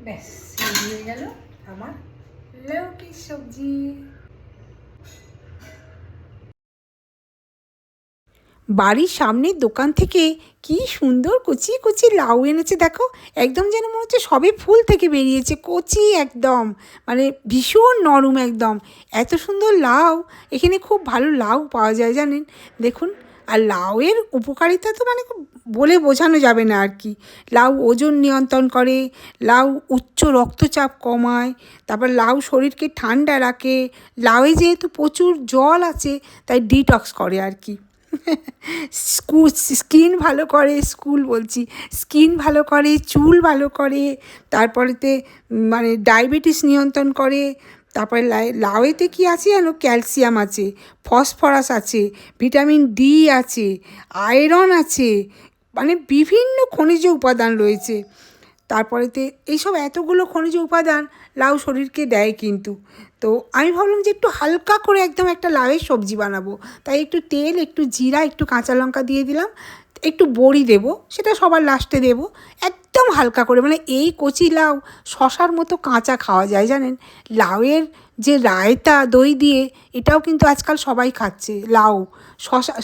ব্যাস রেডি হয়ে গেল আমার লৌকির সবজি। বাড়ির সামনের দোকান থেকে কি সুন্দর কচি কচি লাউ এনেছে দেখো, একদম যেন মনে হচ্ছে সবে ফুল থেকে বেরিয়েছে, কচি একদম, মানে ভীষণ নরম একদম। এত সুন্দর লাউ, এখানে খুব ভালো লাউ পাওয়া যায় জানেন, দেখুন। আর লাউয়ের উপকারিতা তো মানে বলে বোঝানো যাবে না আর কি। লাউ ওজন নিয়ন্ত্রণ করে, লাউ উচ্চ রক্তচাপ কমায়, তারপর লাউ শরীরকে ঠান্ডা রাখে, লাউয়ে যেহেতু প্রচুর জল আছে তাই ডিটক্স করে আর কি। স্কিন ভালো করে, স্কিন ভালো করে, চুল ভালো করে, তারপরেতে মানে ডায়াবেটিস নিয়ন্ত্রণ করে। তারপরে লাউয়েতে কী আছে জানো, ক্যালসিয়াম আছে, ফসফরাস আছে, ভিটামিন ডি আছে, আয়রন আছে, মানে বিভিন্ন খনিজ উপাদান রয়েছে। তারপরেতে এইসব এতগুলো খনিজ উপাদান লাউ শরীরকে দেয় কিন্তু। তো আমি ভাবলাম যে একটু হালকা করে একদম একটা লাউয়ের সবজি বানাবো, তাই একটু তেল, একটু জিরা, একটু কাঁচা লঙ্কা দিয়ে দিলাম, একটু বড়ি দেবো, সেটা সবার লাস্টে দেবো, একদম হালকা করে। মানে এই কচি লাউ শশার মতো কাঁচা খাওয়া যায় জানেন। লাউয়ের যে রায়তা দই দিয়ে, এটাও কিন্তু আজকাল সবাই খাচ্ছে। লাউ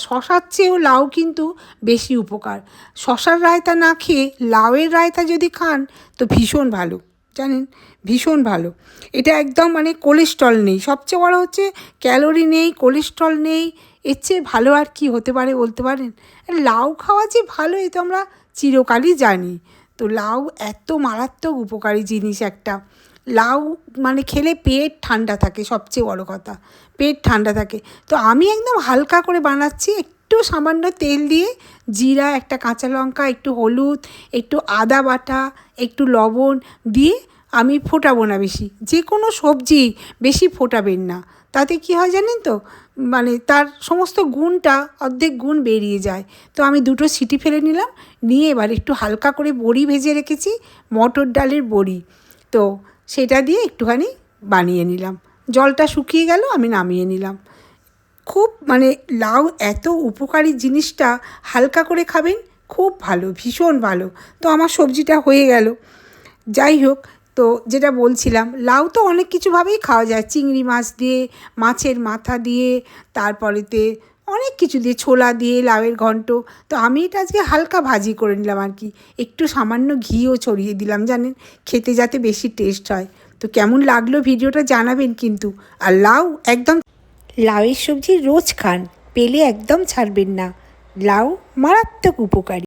শশার চেয়েও লাউ কিন্তু বেশি উপকার। শশার রায়তা না খেয়ে লাউয়ের রায়তা যদি খান তো ভীষণ ভালো জানেন, ভীষণ ভালো। এটা একদম মানে কোলেস্ট্রল নেই, সবচেয়ে বড় হচ্ছে ক্যালোরি নেই, কোলেস্ট্রল নেই, এর চেয়ে ভালো আর কি হতে পারে বলতে পারেন। লাউ খাওয়া যে ভালো এ তো আমরা চিরকালই জানি। তো লাউ এত মারাত্মক উপকারী জিনিস একটা। লাউ মানে খেলে পেট ঠান্ডা থাকে, সবচেয়ে বড় কথা, পেট ঠান্ডা থাকে। তো আমি একদম হালকা করে বানাচ্ছি, একটু সামান্য তেল দিয়ে, জিরা, একটা কাঁচা লঙ্কা, একটু হলুদ, একটু আদা বাটা, একটু লবণ দিয়ে আমি ফোটাবো না বেশি। যে কোনো সবজি বেশি ফোটাবেন না, তাতে কী হয় জানেন তো, মানে তার সমস্ত গুণটা, অর্ধেক গুণ বেরিয়ে যায়। তো আমি দুটো সিটি ফেলে নিলাম, নিয়ে এবার একটু হালকা করে বড়ি ভেজে রেখেছি, মটর ডালের বড়ি, তো সেটা দিয়ে একটুখানি বানিয়ে নিলাম। জলটা শুকিয়ে গেল, আমি নামিয়ে নিলাম। খুব মানে লাউ এত উপকারী জিনিসটা, হালকা করে খাবেন, খুব ভালো, ভীষণ ভালো। তো আমার সবজিটা হয়ে গেল। যাই হোক, তো যেটা বলছিলাম, লাউ তো অনেক কিছুভাবেই খাওয়া যায়, চিংড়ি মাছ দিয়ে, মাছের মাথা দিয়ে, তারপরেতে অনেক কিছু দিয়ে, ছোলা দিয়ে লাউয়ের ঘন্ট। তো আমি এটা আজকে হালকা ভাজি করে নিলাম আর কি, একটু সামান্য ঘিও ছড়িয়ে দিলাম জানেন, খেতে যাতে বেশি টেস্ট হয়। তো কেমন লাগলো ভিডিওটা জানাবেন কিন্তু। আর লাউ একদম, লাউয়ের সবজি রোজ খান, পেলে একদম ছাড়বেন না। লাউ মারাত্মক উপকারী।